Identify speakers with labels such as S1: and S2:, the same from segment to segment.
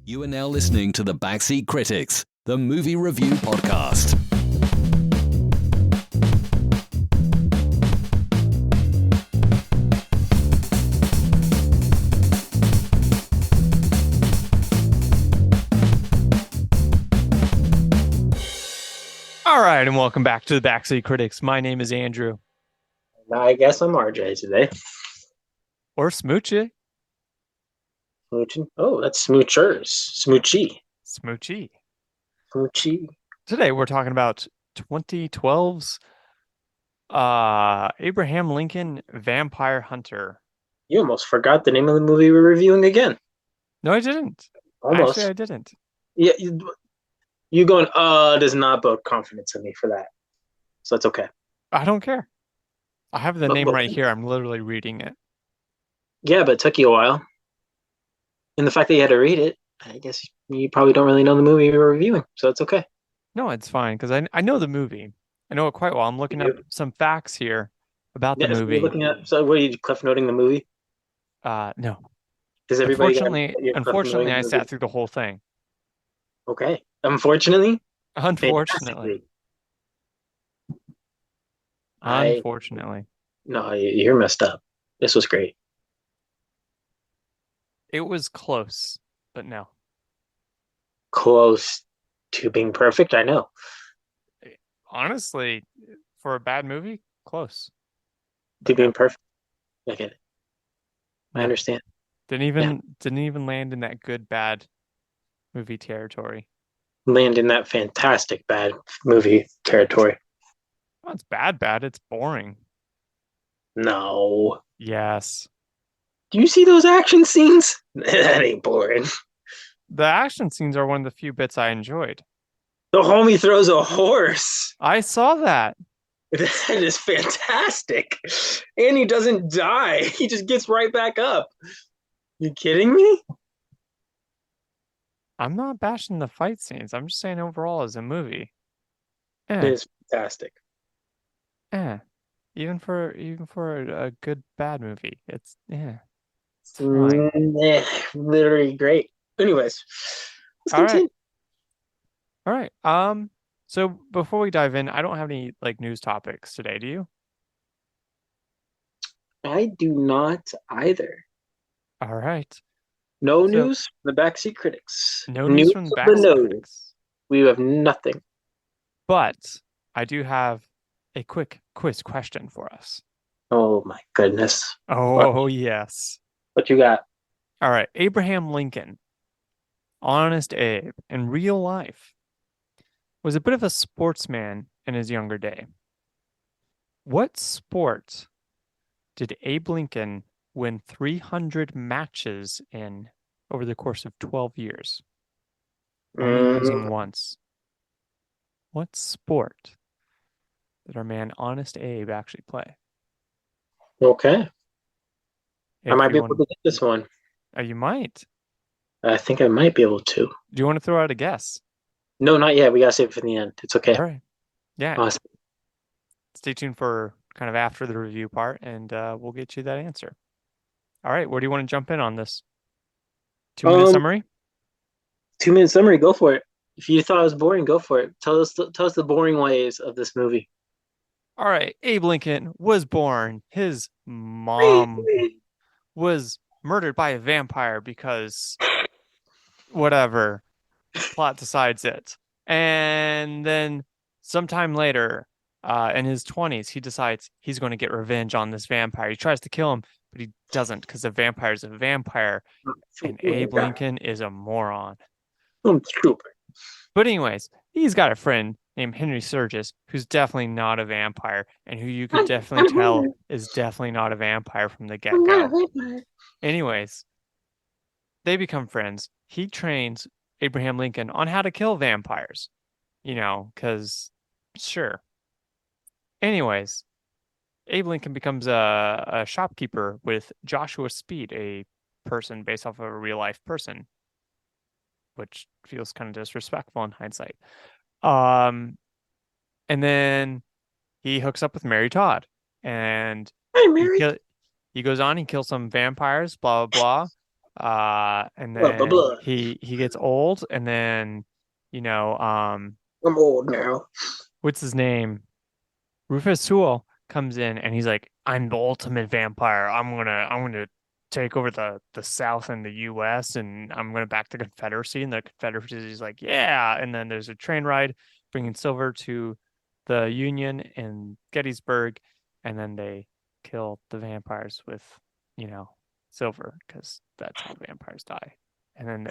S1: You are now listening to the Backseat Critics, the movie review podcast.
S2: All right, and welcome back to the Backseat Critics. My name is Andrew.
S3: I guess I'm RJ today.
S2: Or Smoochy.
S3: Smooching? Oh, that's Smoochers. Smoochy.
S2: Smoochy.
S3: Smoochy.
S2: Today we're talking about 2012's Abraham Lincoln Vampire Hunter.
S3: You almost forgot the name of the movie we're reviewing again.
S2: No, I didn't.
S3: Almost.
S2: Actually, I didn't.
S3: Yeah, you going, does not bode confidence in me for that. So it's okay.
S2: I don't care. I have the name right here. I'm literally reading it.
S3: Yeah, but it took you a while. And the fact that you had to read it, I guess you probably don't really know the movie we were reviewing, so it's okay.
S2: No, it's fine, because I know the movie. I know it quite well. I'm looking up some facts here about the movie.
S3: So what are you cliff noting the movie?
S2: No.
S3: Does everybody
S2: Unfortunately, I sat through the whole thing.
S3: Okay. Unfortunately?
S2: Unfortunately.
S3: No, you're messed up. This was great.
S2: It was close, but no.
S3: Close to being perfect, I know.
S2: Honestly, for a bad movie, close.
S3: To being perfect. I get it. I understand.
S2: Didn't even land in that good bad movie territory.
S3: Land in that fantastic bad movie territory.
S2: Well, it's bad. It's boring.
S3: No.
S2: Yes.
S3: Do you see those action scenes? That ain't boring.
S2: The action scenes are one of the few bits I enjoyed.
S3: The homie throws a horse.
S2: I saw that.
S3: That is fantastic. And he doesn't die. He just gets right back up. You kidding me?
S2: I'm not bashing the fight scenes. I'm just saying overall as a movie.
S3: It is fantastic.
S2: Even for a good bad movie, it's fine.
S3: Literally great. Anyways, let's continue.
S2: All right. So before we dive in, I don't have any news topics today. Do you?
S3: I do not either.
S2: All right.
S3: News from the Backseat Critics.
S2: No news from the Backseat Critics.
S3: We have nothing.
S2: But I do have a quick quiz question for us.
S3: Oh my goodness.
S2: Oh, yes.
S3: What you got?
S2: All right. Abraham Lincoln, Honest Abe, in real life, was a bit of a sportsman in his younger day. What sport did Abe Lincoln win 300 matches in over the course of 12 years? Only losing once. What sport did our man Honest Abe actually play?
S3: Okay. I might be able to get this one.
S2: You might.
S3: I think I might be able to.
S2: Do you want to throw out a guess?
S3: No, not yet. We got to save it for the end. It's okay.
S2: All right. Yeah.
S3: Awesome.
S2: Stay tuned for kind of after the review part, and we'll get you that answer. All right. Where do you want to jump in on this? 2-minute summary?
S3: 2-minute summary. Go for it. If you thought it was boring, go for it. Tell us the boring ways of this movie.
S2: All right. Abe Lincoln was born. His mom was murdered by a vampire because whatever. Plot decides it. And then sometime later, in his 20s, he decides he's going to get revenge on this vampire. He tries to kill him, but he doesn't because the vampire is a vampire. And Abe Lincoln is a moron.
S3: I'm stupid.
S2: But anyways, he's got a friend named Henry Sturgis, who's definitely not a vampire, and who you could definitely tell is definitely not a vampire from the get-go. Anyways, they become friends. He trains Abraham Lincoln on how to kill vampires. Because sure. Anyways, Abe Lincoln becomes a shopkeeper with Joshua Speed, a person based off of a real-life person, which feels kind of disrespectful in hindsight. And then he hooks up with Mary Todd, and
S3: Hi, Mary.
S2: he goes on. He kills some vampires. Blah blah And
S3: Blah, blah,
S2: then
S3: blah.
S2: he gets old, and then
S3: I'm old now.
S2: what's his name? Rufus Sewell comes in, and he's like, "I'm the ultimate vampire. I'm gonna take over the South and the U.S. and I'm gonna back the Confederacy." And the Confederacy is like, "Yeah." And then there's a train ride bringing silver to the Union in Gettysburg, and then they kill the vampires with, silver because that's how vampires die. And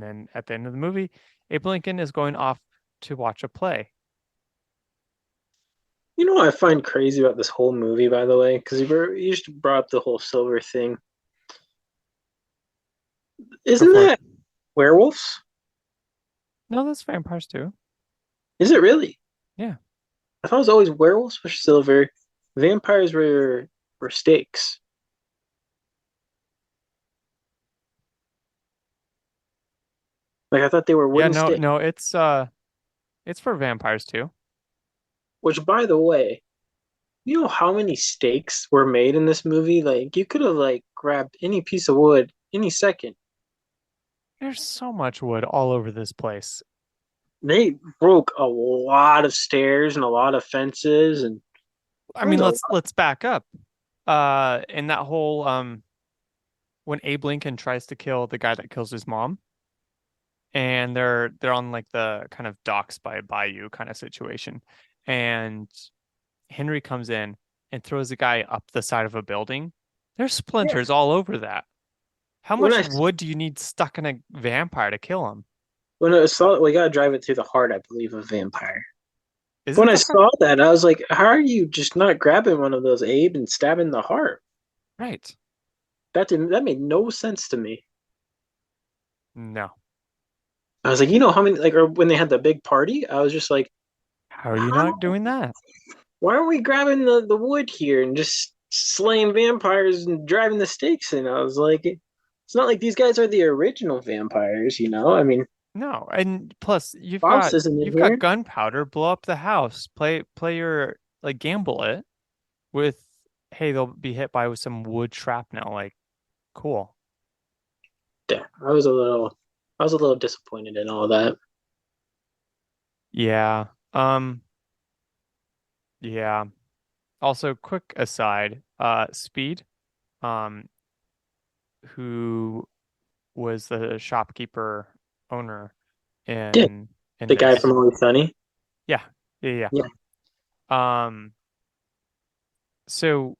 S2: then at the end of the movie, Abe Lincoln is going off to watch a play.
S3: You know what I find crazy about this whole movie, by the way? Because you just brought up the whole silver thing.
S2: Go
S3: Isn't
S2: for it.
S3: that werewolves?
S2: No, that's vampires too.
S3: Is it really?
S2: Yeah.
S3: I thought it was always werewolves were silver. Vampires were stakes. Like I thought they were
S2: Yeah,
S3: wooden
S2: no,
S3: stakes.
S2: no, it's for vampires too.
S3: Which, by the way, you know how many stakes were made in this movie? Like you could have like grabbed any piece of wood any second.
S2: There's so much wood all over this place.
S3: They broke a lot of stairs and a lot of fences, and
S2: I
S3: there was
S2: mean,
S3: a
S2: let's back up. In that whole when Abe Lincoln tries to kill the guy that kills his mom, and they're on like the kind of docks by a bayou kind of situation, and Henry comes in and throws the guy up the side of a building. There's
S3: yeah.
S2: splinters all over that. How
S3: When
S2: much
S3: I
S2: wood do you need stuck in a vampire to kill him?
S3: when I saw we gotta drive it through the heart, I believe, of vampire.
S2: Is
S3: When
S2: it
S3: I
S2: the heart?
S3: saw that, I was like, how are you just not grabbing one of those Abe and stabbing the heart?
S2: Right.
S3: That made no sense to me.
S2: No.
S3: I was like, you know how many like or when they had the big party, I was just like,
S2: How are you
S3: how,
S2: not doing that?
S3: why are we grabbing the wood here and just slaying vampires and driving the stakes in? I was like, it's not like these guys are the original vampires, you know? I mean,
S2: No. And plus you've
S3: Boss
S2: got
S3: isn't in
S2: you've got
S3: here.
S2: gunpowder, blow up the house, play your like gamble it with hey, they'll be hit by with some wood shrapnel. Like, cool.
S3: Yeah, I was a little disappointed in all that.
S2: Yeah. Yeah. Also, quick aside, Speed, um, who was the shopkeeper owner
S3: Yeah,
S2: in
S3: the guy
S2: this.
S3: from Always Sunny.
S2: Yeah, yeah,
S3: Yeah.
S2: yeah. So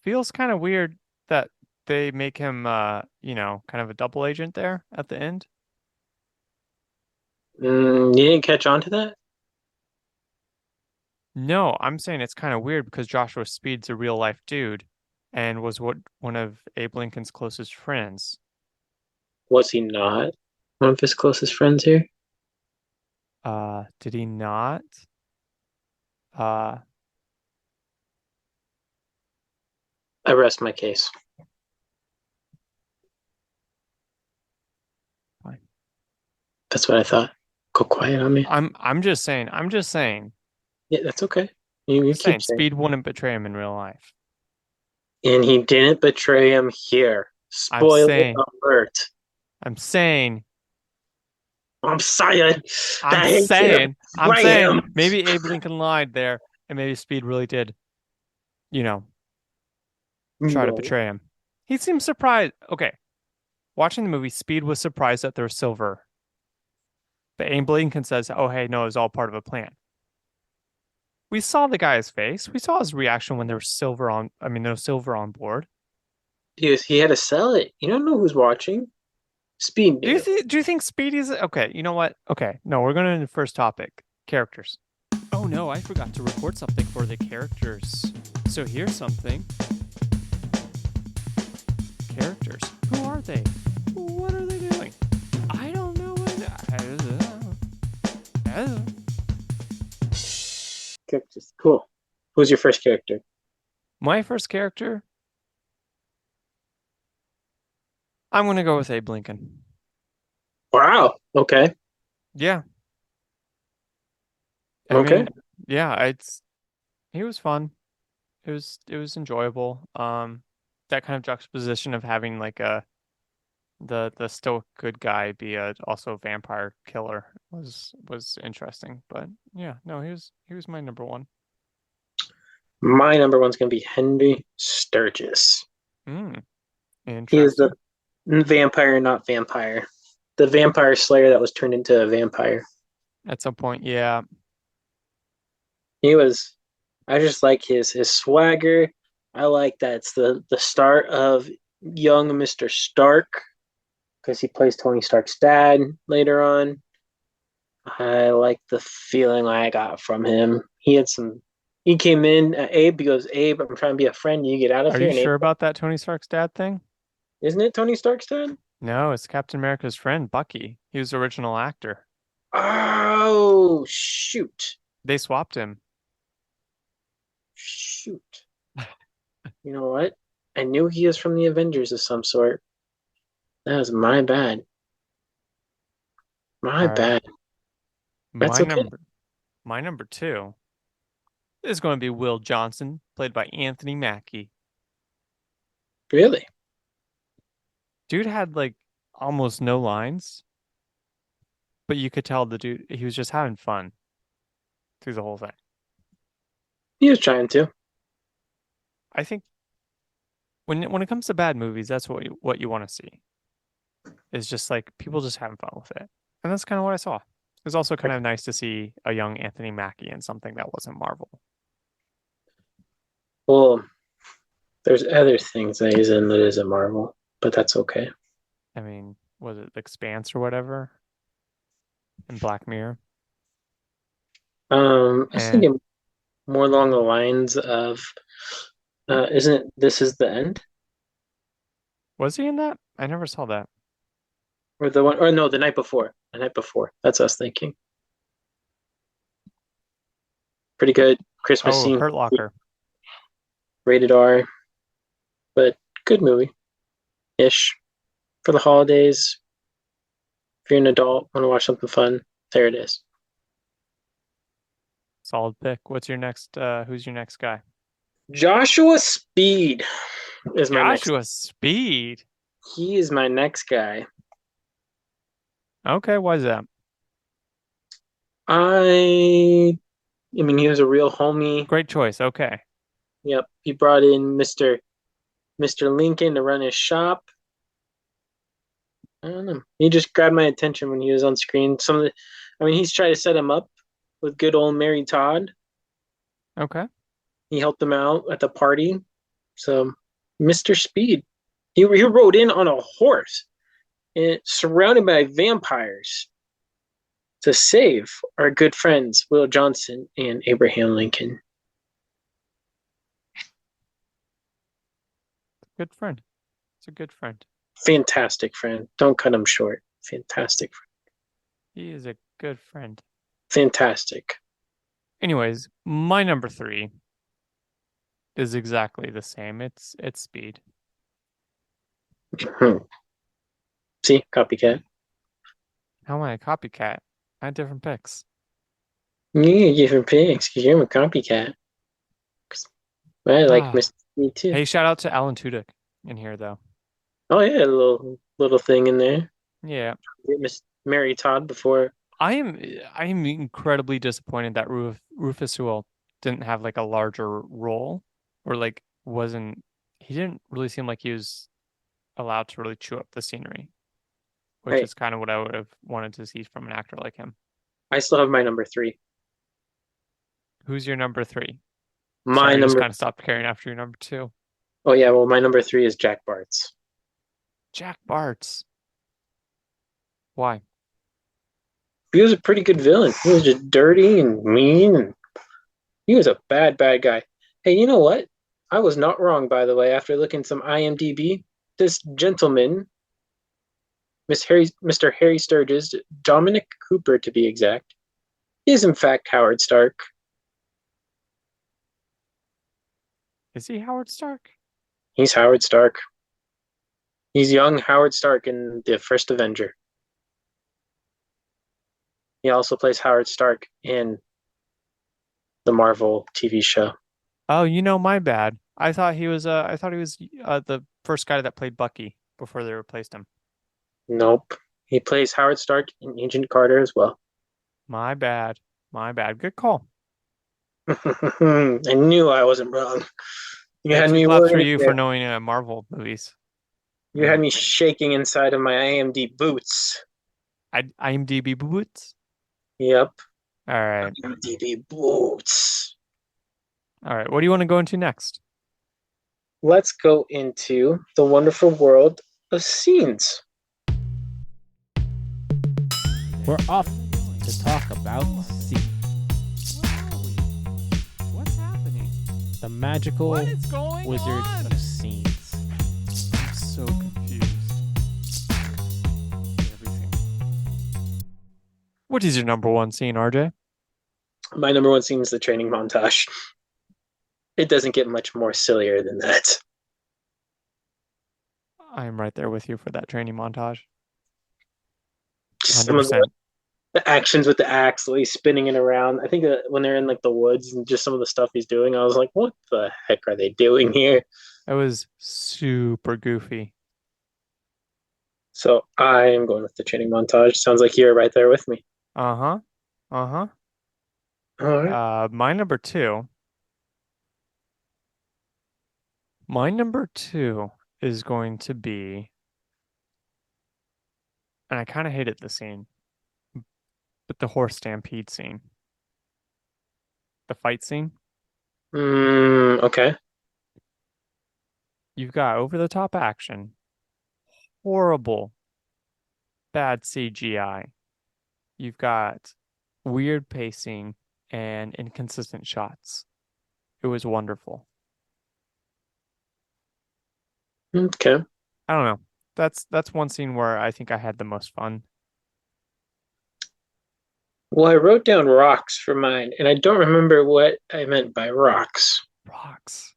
S2: feels kind of weird that they make him kind of a double agent there at the end.
S3: You didn't catch on to that?
S2: No, I'm saying it's kind of weird because Joshua Speed's a real life dude and was one of Abe Lincoln's closest friends.
S3: Was he not one of his closest friends here?
S2: Did he not? Uh,
S3: I rest my case.
S2: Fine.
S3: That's what I thought. Go quiet on me.
S2: I'm just saying,
S3: Yeah, that's okay. You
S2: just
S3: keep
S2: saying,
S3: saying.
S2: Speed wouldn't betray him in real life.
S3: And he didn't betray him here.
S2: I'm
S3: Spoiler
S2: saying,
S3: alert.
S2: I'm saying,
S3: I'm saying
S2: I'm
S3: that he didn't
S2: saying, I'm
S3: betray
S2: saying,
S3: him.
S2: maybe Abe Lincoln lied there, and maybe Speed really did, you know, try to
S3: No.
S2: betray him. He seems surprised. Okay, watching the movie, Speed was surprised that there's silver, but Abe Lincoln says, "Oh, hey, no, it was all part of a plan." We saw the guy's face. We saw his reaction when there was silver on. I mean, there was silver on board.
S3: He had to sell it. You don't know who's watching. Speed
S2: Do you
S3: knew.
S2: do you think Speedy's okay? You know what? Okay, no, we're going to the first topic: characters. Oh no, I forgot to record something for the characters. So here's something. Characters. Who are they? What are they doing? I don't know.
S3: Characters. Cool. Who's your first character?
S2: My first character. I'm going to go with Abe Lincoln.
S3: Wow. Okay.
S2: Yeah. I
S3: Okay.
S2: mean, yeah, he was fun. It was enjoyable. That kind of juxtaposition of having like the stoic good guy be also a vampire killer was interesting. But yeah, no, he was my number one.
S3: My number one's going to be Henry Sturgis.
S2: Mm,
S3: He is the
S2: interesting.
S3: vampire, not vampire. The vampire slayer that was turned into a vampire.
S2: At some point, yeah.
S3: He was. I just like his swagger. I like that it's the start of young Mr. Stark because he plays Tony Stark's dad later on. I like the feeling I got from him. He came in at Abe. He goes, Abe, I'm trying to be a friend. You get out of
S2: Are
S3: here.
S2: you
S3: And Abe,
S2: sure about that Tony Stark's dad thing?
S3: isn't it Tony Stark's dad?
S2: No, it's Captain America's friend, Bucky. He was the original actor.
S3: Oh, shoot.
S2: They swapped him.
S3: Shoot. You know what? I knew he was from the Avengers of some sort. That was my bad. My
S2: All right.
S3: bad. That's okay.
S2: My number two is going to be Will Johnson, played by Anthony Mackie.
S3: Really?
S2: Dude had like almost no lines, but you could tell the dude, he was just having fun through the whole thing.
S3: He was trying to.
S2: I think when it comes to bad movies, that's what you want to see. Is just like people just having fun with it. And that's kind of what I saw. It was also kind of nice to see a young Anthony Mackie in something that wasn't Marvel.
S3: Well, there's other things that he's in that isn't Marvel, but that's okay.
S2: I mean, was it The Expanse or whatever? And Black Mirror?
S3: I was thinking more along the lines of, isn't it This Is the End?
S2: Was he in that? I never saw that.
S3: Or the one, or no, The Night Before. The Night Before. That's us thinking. Pretty good Christmas scene.
S2: Hurt Locker.
S3: Rated R, but good movie-ish for the holidays. If you're an adult, want to watch something fun, there it is.
S2: Solid pick. What's your next? Who's your next guy?
S3: Joshua Speed is my next.
S2: Joshua Speed.
S3: He is my next guy.
S2: Okay, why is that?
S3: I mean, he was a real homie.
S2: Great choice. Okay.
S3: Yep, he brought in Mr. Lincoln to run his shop. I don't know. He just grabbed my attention when he was on screen. He's tried to set him up with good old Mary Todd.
S2: Okay.
S3: He helped him out at the party. So, Mr. Speed, he rode in on a horse and surrounded by vampires to save our good friends Will Johnson and Abraham Lincoln.
S2: Good friend. It's a good friend.
S3: Fantastic friend. Don't cut him short. Fantastic friend.
S2: He is a good friend.
S3: Fantastic.
S2: Anyways, my number three is exactly the same. It's Speed.
S3: See, copycat.
S2: How am I a copycat? I had different picks.
S3: You get different picks because you're a copycat. I like Mr. Speed too.
S2: Hey, shout out to Alan Tudyk in here though.
S3: Oh yeah, a little thing in there.
S2: Yeah.
S3: Miss Mary Todd before.
S2: I am incredibly disappointed that Rufus Sewell didn't have like a larger role, or like he didn't really seem like he was allowed to really chew up the scenery, which is kind of what I would have wanted to see from an actor like him.
S3: I still have my number three.
S2: Who's your number three?
S3: My number
S2: just kind of stopped caring after your number two.
S3: Oh yeah, well my number three is Jack Bartz.
S2: Jack Bartz. Why?
S3: He was a pretty good villain. He was just dirty and mean. And he was a bad guy. Hey, you know what? I was not wrong, by the way, after looking some IMDb. This gentleman, Mr. Harry Sturgis, Dominic Cooper to be exact, is in fact Howard Stark.
S2: Is he Howard Stark?
S3: He's Howard Stark. He's young Howard Stark in the first Avenger. He also plays Howard Stark in the Marvel TV show.
S2: Oh, my bad. I thought he was the first guy that played Bucky before they replaced him.
S3: Nope. He plays Howard Stark in Agent Carter as well.
S2: My bad. My bad. Good call.
S3: I knew I wasn't wrong. You
S2: Hey,
S3: had
S2: two
S3: me
S2: claps for
S3: worried
S2: you
S3: there.
S2: for knowing Marvel movies.
S3: You had me shaking inside of my AMD boots.
S2: IMDb boots.
S3: Yep.
S2: All right.
S3: IMDb boots.
S2: All right. What do you want to go into next?
S3: Let's go into the wonderful world of scenes.
S4: We're off to talk about scene.
S2: What's happening?
S4: The magical
S2: What is going
S4: wizard
S2: on?
S4: of scenes.
S2: I'm so confused. Everything. What is your number one scene, RJ?
S3: My number one scene is the training montage. It doesn't get much more sillier than that.
S2: I am right there with you for that training montage.
S3: Just some of
S2: 100%.
S3: the actions with the axe, the way he's spinning it around. I think when they're in like the woods and just some of the stuff he's doing, I was like, what the heck are they doing here?
S2: It was super goofy.
S3: So I am going with the training montage. Sounds like you're right there with me.
S2: Uh-huh. Uh-huh.
S3: All right.
S2: My number two. My number two is going to be, and I kind of hated the scene, but the horse stampede scene. The fight scene.
S3: Okay.
S2: You've got over-the-top action, horrible, bad CGI. You've got weird pacing and inconsistent shots. It was wonderful.
S3: Okay.
S2: I don't know. That's one scene where I think I had the most fun.
S3: Well, I wrote down rocks for mine, and I don't remember what I meant by rocks.
S2: Rocks.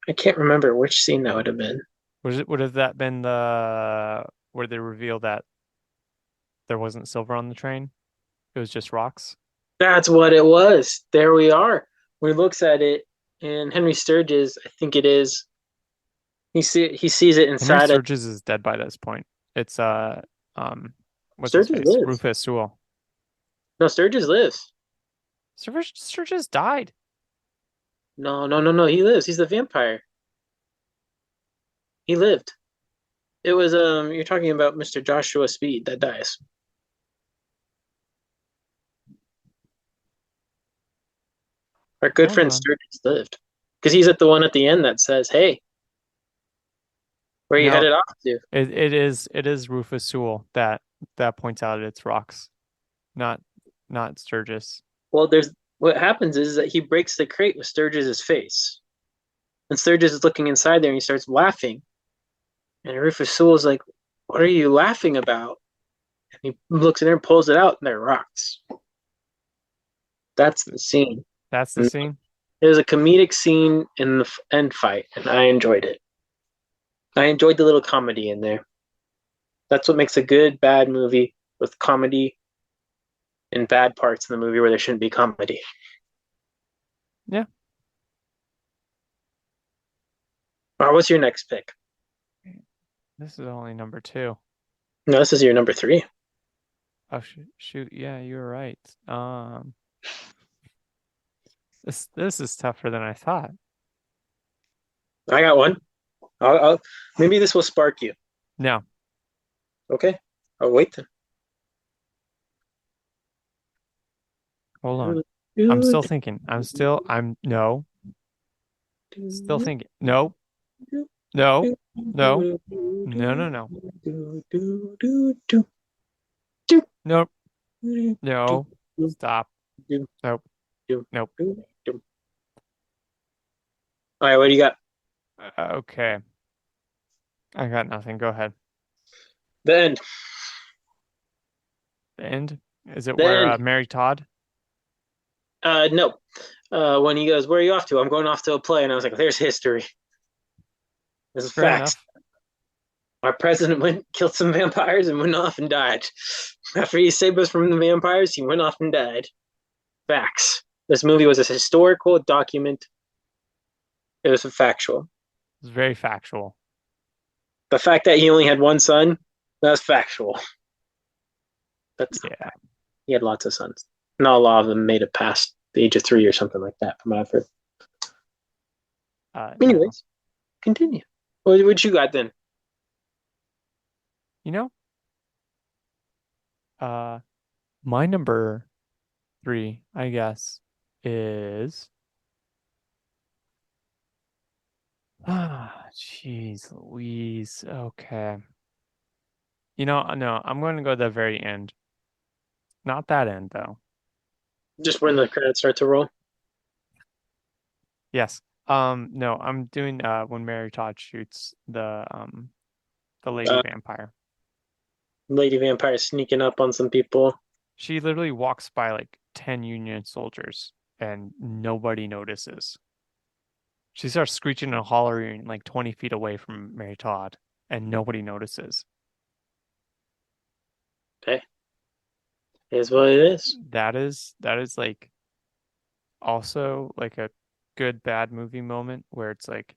S3: I can't remember which scene that would have been.
S2: Would have that been the where they reveal that there wasn't silver on the train? It was just rocks.
S3: That's what it was. There we are. When he looks at it, and Henry Sturgis, I think it is, he sees it
S2: Henry
S3: inside of
S2: Sturgis is dead by this point. It's what's his
S3: Sturgis
S2: face?
S3: lives.
S2: Rufus Sewell.
S3: No, Sturgis lives.
S2: Sturgis died.
S3: No. He lives. He's the vampire. He lived. It was you're talking about Mr. Joshua Speed that dies. Our good
S2: Hold
S3: friend
S2: on.
S3: Sturgis lived. Because he's at the one at the end that says, hey, where you
S2: No.
S3: headed off to?
S2: It is Rufus Sewell that points out it's rocks, not Sturgis.
S3: Well, what happens is that he breaks the crate with Sturgis's face. And Sturgis is looking inside there and he starts laughing. And Rufus Sewell's like, what are you laughing about? And he looks in there and pulls it out and they're rocks. That's the scene.
S2: That's the scene?
S3: It was a comedic scene in the end fight, and I enjoyed it. I enjoyed the little comedy in there. That's what makes a good, bad movie, with comedy and bad parts in the movie where there shouldn't be comedy.
S2: Yeah.
S3: All right, what's your next pick?
S2: This is only number two.
S3: No, this is your number 3.
S2: Oh shoot, yeah, you were right. This is tougher than I thought.
S3: I got one. Maybe this will spark you.
S2: No.
S3: Okay, I'll wait then.
S2: Hold on. I'm still thinking. Still thinking. No. No. No. No. Nope. No. Stop. Nope. Nope.
S3: All right, what do you got?
S2: Okay. I got nothing. Go ahead.
S3: The end.
S2: The end? Is it
S3: The
S2: where
S3: end.
S2: Mary Todd?
S3: No. When he goes, where are you off to? I'm going off to a play. And I was like, there's history. This is
S2: Fair
S3: facts. Our president killed some vampires and went off and died. After he saved us from the vampires, he went off and died. Facts. This movie was a historical document. It was factual.
S2: It's very factual.
S3: The fact that he only had one son That's factual. That's
S2: Yeah.
S3: He had lots of sons. Not a lot of them made it past the age of 3 or something like that, from what I've heard.
S2: No.
S3: Anyways, continue. What you got then?
S2: You know, my number 3, I guess, is jeez Louise. Okay. No, I'm going to go to the very end. Not that end though.
S3: Just when the credits start to roll.
S2: Yes. No, I'm doing when Mary Todd shoots the lady vampire.
S3: Lady Vampire sneaking up on some people.
S2: She literally walks by like 10 Union soldiers and nobody notices. She starts screeching and hollering like 20 feet away from Mary Todd and nobody notices.
S3: Okay. Is what it is.
S2: That is like also like a good bad movie moment where it's like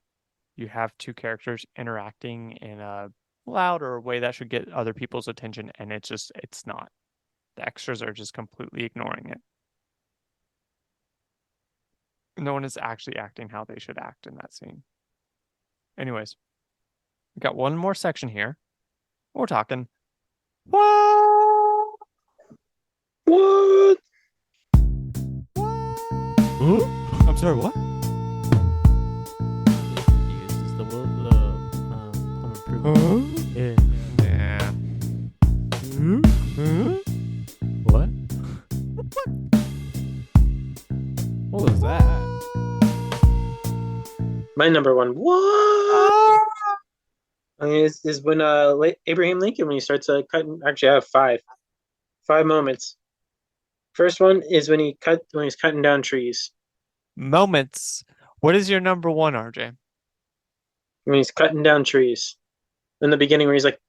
S2: you have two characters interacting in a louder way that should get other people's attention and it's not. The extras are just completely ignoring it. No one is actually acting how they should act in that scene. Anyways, we got one more section here. We're talking. What?
S3: What?
S2: I'm sorry, what?
S4: Is the home improvement?
S2: Yeah.
S4: What? What was that?
S3: My number one. What? I mean, is when Abraham Lincoln, when he starts cutting. Actually, I have five moments. First one is when he's cutting down trees.
S2: Moments. What is your number one, RJ?
S3: When he's cutting down trees. In the beginning, where he's like,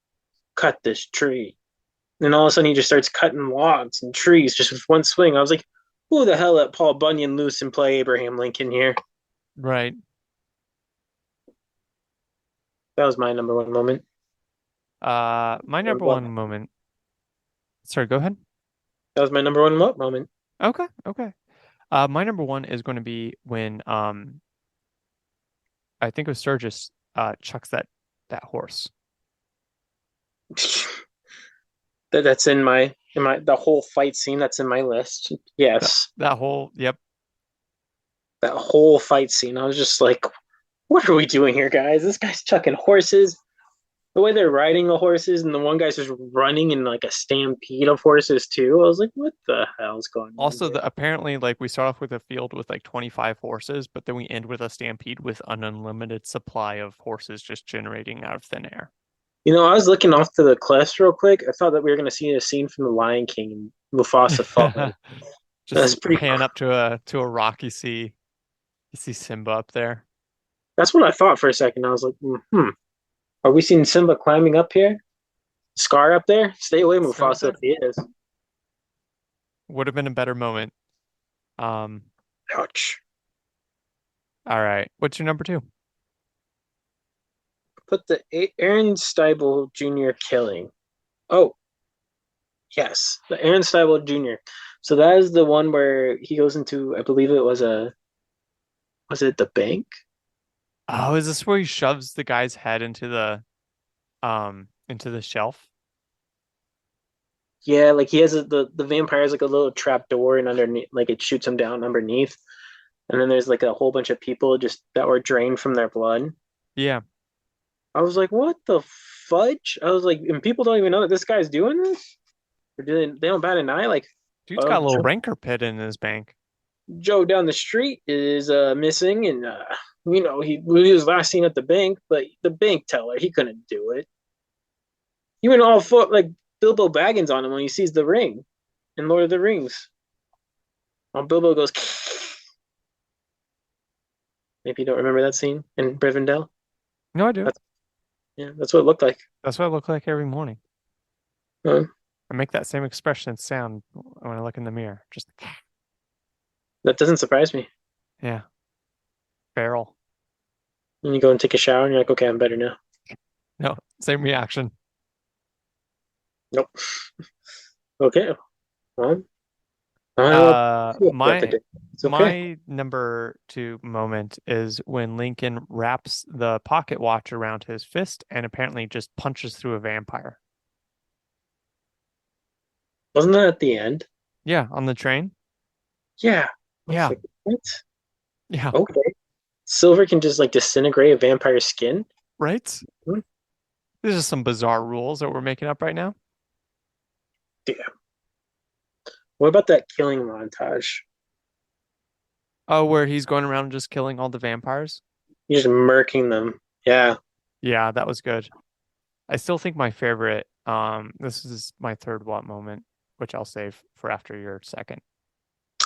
S3: "Cut this tree," and all of a sudden he just starts cutting logs and trees just with one swing. I was like, "Who the hell let Paul Bunyan loose and play Abraham Lincoln here?"
S2: Right.
S3: That was my number one moment.
S2: My number one moment. Sorry, go ahead.
S3: That was my number one moment.
S2: Okay. My number one is going to be when I think it was Sturgis chucks that horse.
S3: That's in my the whole fight scene. That's in my list. Yes,
S2: That whole
S3: that whole fight scene. I was just like, "What are we doing here, guys? This guy's chucking horses." The way they're riding the horses, and the one guy's just running in like a stampede of horses too. I was like, "What the hell's going on?"
S2: Also, apparently, like we start off with a field with like 25 horses, but then we end with a stampede with an unlimited supply of horses just generating out of thin air.
S3: I was looking off to the cliffs real quick. I thought that we were going to see a scene from The Lion King and Mufasa falling. That's
S2: Just
S3: pretty
S2: pan up to a rock. You see Simba up there.
S3: That's what I thought for a second. I was like, are we seeing Simba climbing up here? Scar up there? Stay away, Mufasa, if he is.
S2: Would have been a better moment.
S3: Ouch.
S2: All right. What's your number two?
S3: Put the Aaron Steibel Jr. killing. Oh, yes, the Aaron Steibel Jr. So that is the one where he goes into, I believe it was it the bank?
S2: Oh, is this where he shoves the guy's head into the shelf?
S3: Yeah, like he has the vampire has like a little trap door, and underneath, like it shoots him down underneath, and then there's like a whole bunch of people just that were drained from their blood.
S2: Yeah.
S3: I was like, what the fudge? I was like, and people don't even know that this guy's doing this? Or they don't bat an eye? Like,
S2: Dude's got a little rancor pit in his bank.
S3: Joe down the street is missing, and he was last seen at the bank, but the bank teller, he couldn't do it. He went all foot like Bilbo Baggins on him when he sees the ring in Lord of the Rings. Bilbo goes. Maybe you don't remember that scene in Rivendell?
S2: No, I do.
S3: That's what it looked like.
S2: That's what I look like every morning.
S3: I
S2: make that same expression and sound when I look in the mirror. Just
S3: that doesn't surprise me.
S2: Yeah. Feral.
S3: And you go and take a shower and you're like, okay, I'm better now.
S2: No, same reaction.
S3: Nope. Okay. Well, I don't know about the
S2: My
S3: day. It's okay.
S2: my number 2 moment is when Lincoln wraps the pocket watch around his fist and apparently just punches through a vampire.
S3: Wasn't that at the end?
S2: Yeah, on the train.
S3: Yeah. I was
S2: Yeah,
S3: like, what?
S2: yeah,
S3: Okay. Silver can just like disintegrate a vampire's skin?
S2: right?
S3: Hmm.
S2: These are some bizarre rules that we're making up right now.
S3: Yeah. What about that killing montage?
S2: Oh, where he's going around just killing all the vampires?
S3: You're just murking them. Yeah.
S2: Yeah, that was good. I still think my favorite, this is my third what moment, which I'll save for after your second.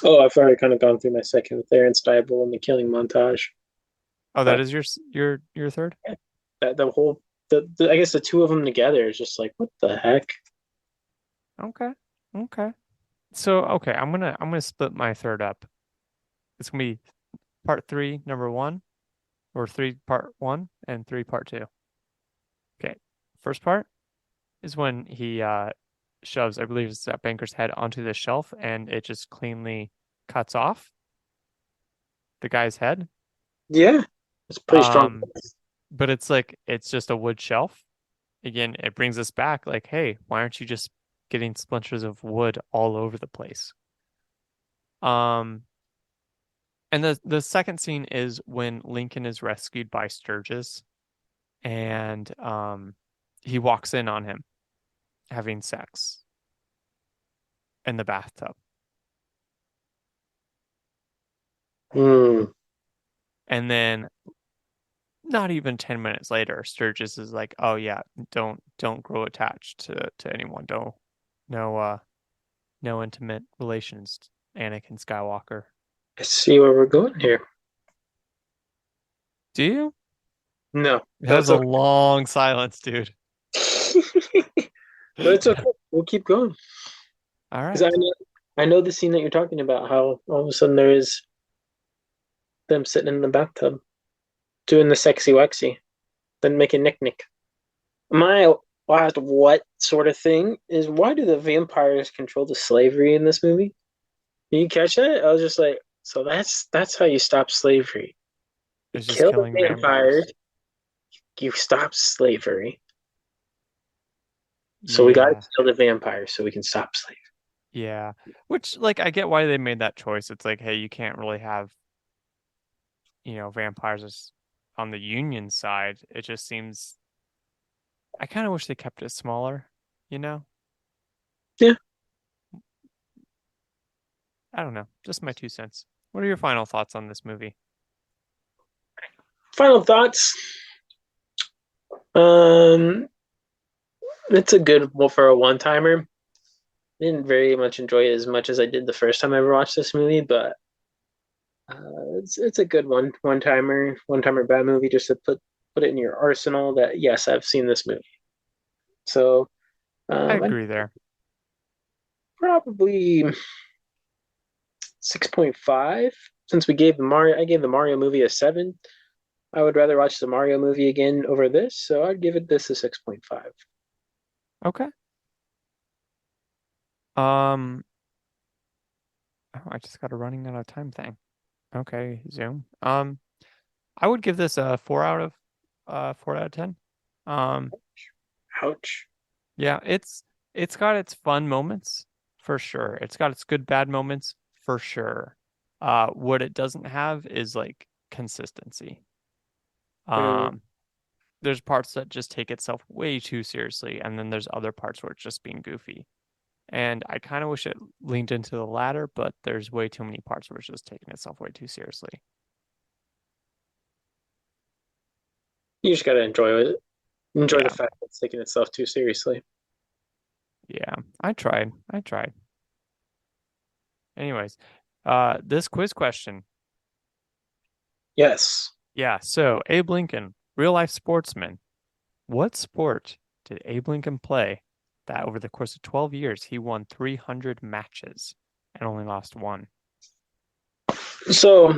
S3: Oh, I've already kind of gone through my second with Aaron Stiebel and the killing montage.
S2: Oh, that
S3: But
S2: is your third?
S3: that the whole I guess the two of them together is just like, what the heck?
S2: Okay. Okay. So, okay, I'm gonna split my third up. It's gonna be part 3, number 1, or 3 part 1 and 3 part 2. Okay. First part is when he shoves, I believe it's that banker's head onto the shelf and it just cleanly cuts off the guy's head.
S3: Yeah. It's pretty strong.
S2: But it's like it's just a wood shelf. Again, it brings us back like, hey, why aren't you just getting splinters of wood all over the place? Um, and the second scene is when Lincoln is rescued by Sturgis and he walks in on him having sex in the bathtub.
S3: Hmm.
S2: And then not even 10 minutes later, Sturgis is like, "Oh yeah, don't grow attached to anyone. Don't no intimate relations, Anakin Skywalker."
S3: I see where we're going here.
S2: Do you?
S3: No,
S2: That was
S3: that's
S2: a
S3: okay.
S2: long silence, dude.
S3: But it's okay. We'll keep going.
S2: All
S3: Because
S2: right.
S3: I know the scene that you're talking about, how all of a sudden there is them sitting in the bathtub doing the sexy wexy, then making nick. My last what sort of thing is, why do the vampires control the slavery in this movie? Did you catch that? I was just like, so that's how you stop slavery. You
S2: It's just
S3: kill the
S2: killing
S3: vampires,
S2: vampires.
S3: you stop slavery. So we gotta
S2: Yeah.
S3: kill the vampires so we can stop slavery.
S2: Yeah. Which, like, I get why they made that choice. It's like, hey, you can't really have, vampires on the Union side. It just seems, I kind of wish they kept it smaller, you know?
S3: Yeah.
S2: I don't know. Just my 2 cents. What are your final thoughts on this movie?
S3: Final thoughts. Um, it's a good well for a one timer. Didn't very much enjoy it as I did the first time I ever watched this movie, but it's a good one timer bad movie just to put it in your arsenal. That yes, I've seen this movie. So
S2: I
S3: I'd
S2: agree there.
S3: probably 6.5 since I gave the Mario movie a 7. I would rather watch the Mario movie again over this, so I'd give it this a 6.5.
S2: Okay. Um, oh, I just got a running out of time thing. Okay, Zoom. I would give this a 4 out of 10. Um,
S3: Ouch.
S2: yeah, it's got its fun moments for sure. It's got its good bad moments for sure. What it doesn't have is like consistency.
S3: Mm.
S2: Um, there's parts that just take itself way too seriously, and then there's other parts where it's just being goofy. And I kind of wish it leaned into the latter, but there's way too many parts where it's just taking itself way too seriously.
S3: You just gotta enjoy it. Enjoy the
S2: Yeah,
S3: fact that it's taking itself too seriously.
S2: yeah. I tried. I tried. Anyways, this quiz question.
S3: Yes.
S2: Yeah, so Abe Lincoln, real life sportsman. What sport did Abe Lincoln play that over the course of 12 years he won 300 matches and only lost one?
S3: So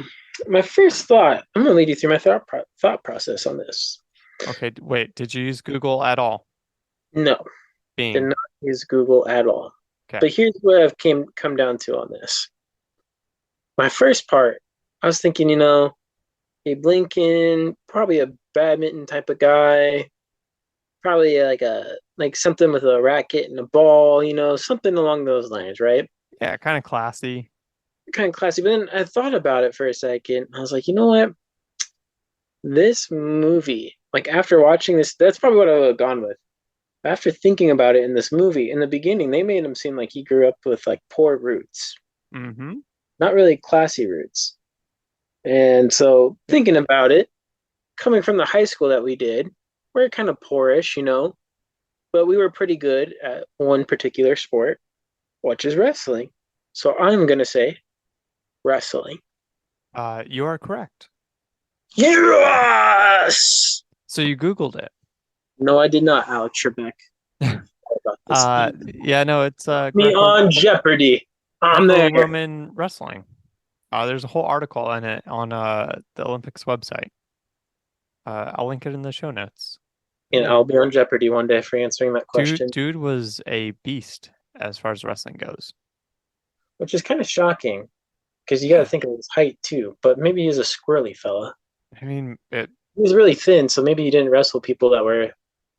S3: my first thought, I'm gonna lead you through my thought process on this.
S2: Okay, wait, did you use Google at all?
S3: No, did
S2: Bing.
S3: not use Google at all.
S2: Okay.
S3: But here's what I've come down to on this. My first part, I was thinking, Abe Lincoln, probably a badminton type of guy, probably like something with a racket and a ball, something along those lines, right?
S2: Yeah, kind of classy.
S3: Kind of classy. But then I thought about it for a second. I was like, you know what? This movie, like after watching this, that's probably what I would have gone with. After thinking about it in this movie, in the beginning, they made him seem like he grew up with like poor roots,
S2: Mm-hmm.
S3: not really classy roots. And so thinking about it, coming from the high school that we did, we're kind of poorish, but we were pretty good at one particular sport, which is wrestling. So I'm going to say wrestling.
S2: You are correct.
S3: Yes!
S2: So you Googled it.
S3: No, I did not, Alex Trebek.
S2: Yeah, no, it's
S3: Me on Jeopardy. I'm there.
S2: Greco-Roman wrestling. There's a whole article in it on the Olympics website. I'll link it in the show notes.
S3: And I'll be on Jeopardy one day for answering that question.
S2: Dude was a beast as far as wrestling goes.
S3: Which is kind of shocking, because you got to think of his height too. But maybe he's a squirrely fella.
S2: I mean,
S3: He was really thin, so maybe he didn't wrestle people that were.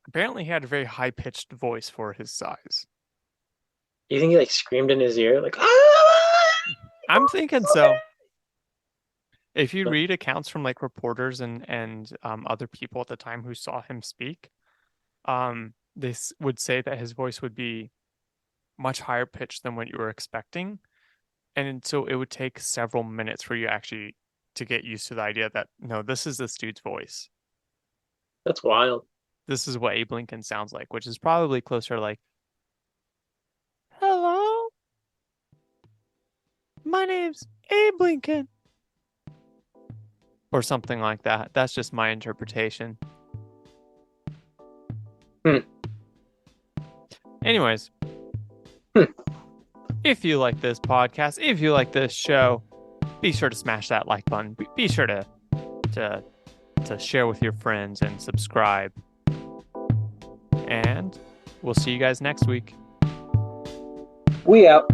S2: Apparently, he had a very high-pitched voice for his size.
S3: You think he like screamed in his ear, like "Ah!"
S2: I'm thinking so. If you read accounts from like reporters and other people at the time who saw him speak, this would say that his voice would be much higher pitched than what you were expecting, and so it would take several minutes for you actually to get used to the idea that no, this is this dude's voice.
S3: That's wild.
S2: This is what Abe Lincoln sounds like, which is probably closer to like, "Hello, my name's Abe Lincoln," or something like that. That's just my interpretation. Anyways, if you like this podcast, if you like this show, be sure to smash that like button. Be sure to share with your friends and subscribe. And we'll see you guys next week.
S3: We out.